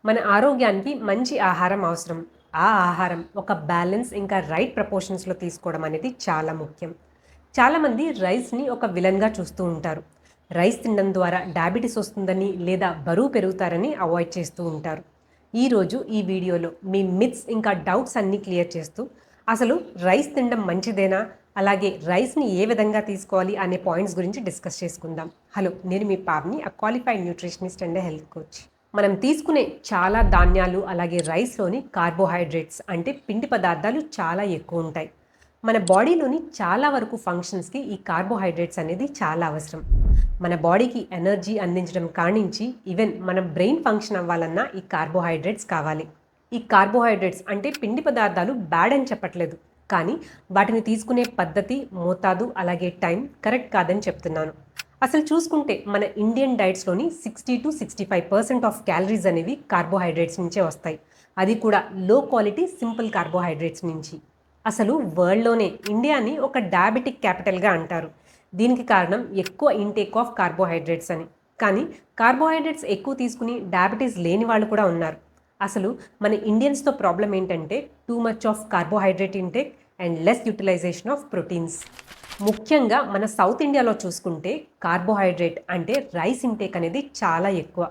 మన ఆరోగ్యానికి మంచి ఆహారం అవసరం. ఆ ఆహారం ఒక బ్యాలెన్స్ ఇంకా రైట్ ప్రపోర్షన్స్‌లో తీసుకోవడం అనేది చాలా ముఖ్యం. చాలామంది రైస్‌ని ఒక విలన్‌గా చూస్తూ ఉంటారు. రైస్ తినడం ద్వారా డయాబెటిస్ వస్తుందని లేదా బరువు పెరుగుతారని అవాయిడ్ చేస్తూ ఉంటారు. ఈరోజు ఈ వీడియోలో మీ మిత్స్ ఇంకా డౌట్స్ అన్నీ క్లియర్ చేస్తూ అసలు రైస్ తినడం మంచిదేనా? అలాగే రైస్‌ని ఏ విధంగా తీసుకోవాలి అనే పాయింట్స్ గురించి డిస్కస్ చేసుకుందాం. హలో! నేను మీ Pavani, qualified nutritionist and health coach. మనం తీసుకునే చాలా ధాన్యాలు అలాగే రైస్‌లోని కార్బోహైడ్రేట్స్ అంటే పిండి పదార్థాలు చాలా ఎక్కువ ఉంటాయి. మన బాడీలోని చాలా వరకు ఫంక్షన్స్‌కి ఈ కార్బోహైడ్రేట్స్ అనేది చాలా అవసరం. మన బాడీకి ఎనర్జీ అందించడం కానించి ఈవెన్ మన బ్రెయిన్ ఫంక్షన్ అవ్వాలన్నా ఈ కార్బోహైడ్రేట్స్ కావాలి. ఈ కార్బోహైడ్రేట్స్ అంటే పిండి పదార్థాలు బ్యాడ్ అని చెప్పట్లేదు. కానీ వాటిని తీసుకునే పద్ధతి, మోతాదు అలాగే టైం కరెక్ట్ కాదని చెప్తున్నాను. అసలు చూసుకుంటే మన ఇండియన్ డైట్స్లోని 60-65% ఆఫ్ క్యాలరీస్ అనేవి కార్బోహైడ్రేట్స్ నుంచే వస్తాయి. అది కూడా లో క్వాలిటీ సింపుల్ కార్బోహైడ్రేట్స్ నుంచి. అసలు వరల్డ్లోనే ఇండియాని ఒక డయాబెటిక్ క్యాపిటల్గా అంటారు. దీనికి కారణం ఎక్కువ ఇంటేక్ ఆఫ్ కార్బోహైడ్రేట్స్ అని. కానీ కార్బోహైడ్రేట్స్ ఎక్కువ తీసుకుని డయాబెటీస్ లేని వాళ్ళు కూడా ఉన్నారు. అసలు మన ఇండియన్స్తో ప్రాబ్లం ఏంటంటే too much of carbohydrate intake and less utilization of proteins. ముఖ్యంగా మన సౌత్ ఇండియాలో చూసుకుంటే కార్బోహైడ్రేట్ అంటే రైస్ ఇంటేక్ అనేది చాలా ఎక్కువ.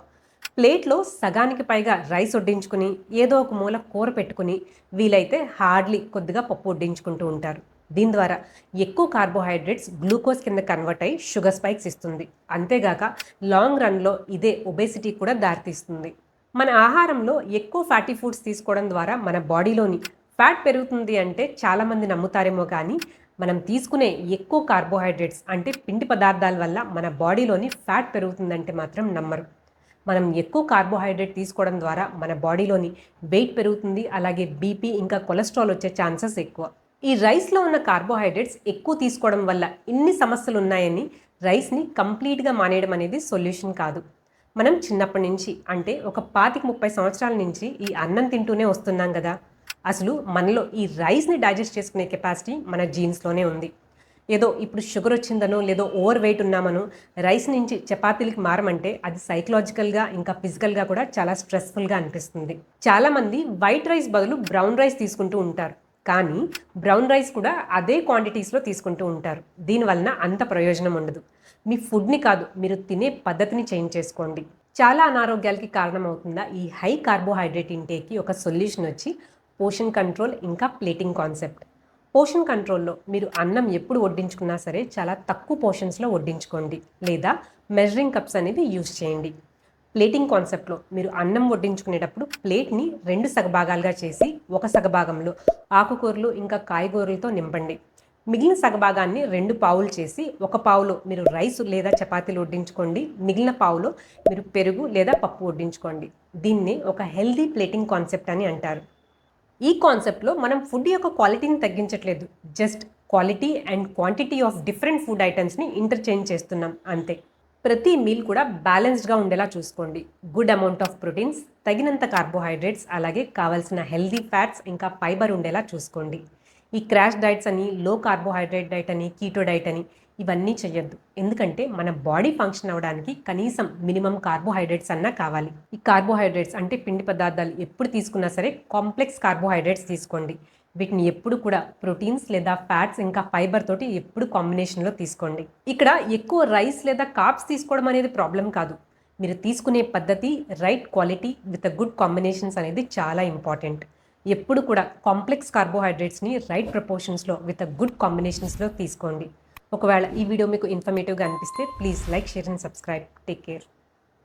ప్లేట్లో సగానికి పైగా రైస్ వడ్డించుకుని ఏదో ఒక మూల కూర పెట్టుకుని వీలైతే హార్డ్లీ కొద్దిగా పప్పు వడ్డించుకుంటూ ఉంటారు. దీని ద్వారా ఎక్కువ కార్బోహైడ్రేట్స్ గ్లూకోజ్ కింద కన్వర్ట్ అయ్యి షుగర్ స్పైక్స్ ఇస్తుంది. అంతేగాక లాంగ్ రన్లో ఇదే ఒబేసిటీ కూడా దారితీస్తుంది. మన ఆహారంలో ఎక్కువ ఫ్యాటీ ఫుడ్స్ తీసుకోవడం ద్వారా మన బాడీలోని ఫ్యాట్ పెరుగుతుంది అంటే చాలామంది నమ్ముతారేమో కానీ మనం తీసుకునే ఎక్కువ కార్బోహైడ్రేట్స్ అంటే పిండి పదార్థాల వల్ల మన బాడీలోని ఫ్యాట్ పెరుగుతుందంటే మాత్రం నమ్మరు. మనం ఎక్కువ కార్బోహైడ్రేట్ తీసుకోవడం ద్వారా మన బాడీలోని వెయిట్ పెరుగుతుంది, అలాగే బీపీ ఇంకా కొలెస్ట్రాల్ వచ్చే ఛాన్సెస్ ఎక్కువ. ఈ రైస్లో ఉన్న కార్బోహైడ్రేట్స్ ఎక్కువ తీసుకోవడం వల్ల ఇన్ని సమస్యలు ఉన్నాయని రైస్ని కంప్లీట్గా మానేయడం అనేది సొల్యూషన్ కాదు. మనం చిన్నప్పటి నుంచి అంటే ఒక 25-30 సంవత్సరాల నుంచి ఈ అన్నం తింటూనే వస్తున్నాం కదా. అసలు మనలో ఈ రైస్ని డైజెస్ట్ చేసుకునే కెపాసిటీ మన జీన్స్లోనే ఉంది. ఏదో ఇప్పుడు షుగర్ వచ్చిందనో లేదో ఓవర్ వెయిట్ ఉన్నామనో రైస్ నుంచి చపాతీలకి మారమంటే అది సైకలాజికల్గా ఇంకా ఫిజికల్గా కూడా చాలా స్ట్రెస్ఫుల్గా అనిపిస్తుంది. చాలామంది వైట్ రైస్ బదులు బ్రౌన్ రైస్ తీసుకుంటూ ఉంటారు. కానీ బ్రౌన్ రైస్ కూడా అదే క్వాంటిటీస్లో తీసుకుంటూ ఉంటారు. దీనివలన అంత ప్రయోజనం ఉండదు. మీ ఫుడ్ని కాదు, మీరు తినే పద్ధతిని చేంజ్ చేసుకోండి. చాలా అనారోగ్యాలకి కారణమవుతుందా ఈ హై కార్బోహైడ్రేట్ ఇంటేక్కి ఒక సొల్యూషన్ వచ్చి పోషన్ కంట్రోల్ ఇంకా ప్లేటింగ్ కాన్సెప్ట్. పోషన్ కంట్రోల్లో మీరు అన్నం ఎప్పుడు వడ్డించుకున్నా సరే చాలా తక్కువ పోర్షన్స్లో వడ్డించుకోండి, లేదా మెజరింగ్ కప్స్ అనేవి యూజ్ చేయండి. ప్లేటింగ్ కాన్సెప్ట్లో మీరు అన్నం వడ్డించుకునేటప్పుడు ప్లేట్ని 2 సగభాగాలుగా చేసి ఒక సగభాగంలో ఆకుకూరలు ఇంకా కాయగూరలతో నింపండి. మిగిలిన సగభాగాన్ని 2 పావులు చేసి ఒక పావులో మీరు రైస్ లేదా చపాతీలు వడ్డించుకోండి, మిగిలిన పావులో మీరు పెరుగు లేదా పప్పు వడ్డించుకోండి. దీన్నే ఒక హెల్దీ ప్లేటింగ్ కాన్సెప్ట్ అని అంటారు. ఈ కాన్సెప్ట్లో మనం ఫుడ్ యొక్క క్వాలిటీని తగ్గించట్లేదు, just quality and quantity of different food ఐటమ్స్ని ఇంటర్చేంజ్ చేస్తున్నాం అంతే. ప్రతి మీల్ కూడా బ్యాలెన్స్డ్గా ఉండేలా చూసుకోండి. గుడ్ అమౌంట్ ఆఫ్ ప్రోటీన్స్, తగినంత కార్బోహైడ్రేట్స్, అలాగే కావాల్సిన హెల్దీ ఫ్యాట్స్ ఇంకా ఫైబర్ ఉండేలా చూసుకోండి. ఈ క్రాష్ డైట్స్ అని, లో కార్బోహైడ్రేట్ డైట్ అని, కీటో డైట్ అని ఇవన్నీ చెయ్యొద్దు. ఎందుకంటే మన బాడీ ఫంక్షన్ అవ్వడానికి కనీసం మినిమం కార్బోహైడ్రేట్స్ అన్నా కావాలి. ఈ కార్బోహైడ్రేట్స్ అంటే పిండి పదార్థాలు ఎప్పుడు తీసుకున్నా సరే కాంప్లెక్స్ కార్బోహైడ్రేట్స్ తీసుకోండి. వీటిని ఎప్పుడు కూడా ప్రోటీన్స్ లేదా ఫ్యాట్స్ ఇంకా ఫైబర్ తోటి ఎప్పుడు కాంబినేషన్లో తీసుకోండి. ఇక్కడ ఎక్కువ రైస్ లేదా కార్బ్స్ తీసుకోవడం అనేది ప్రాబ్లం కాదు. మీరు తీసుకునే పద్ధతి, right quality with good combinations అనేది చాలా ఇంపార్టెంట్. ఎప్పుడు కూడా కాంప్లెక్స్ కార్బోహైడ్రేట్స్ని రైట్ ప్రపోర్షన్స్లో విత్ గుడ్ కాంబినేషన్స్లో తీసుకోండి. ఒకవేళ ఈ వీడియో మీకు ఇన్ఫర్మేటివ్గా అనిపిస్తే please like, share and subscribe. Take care.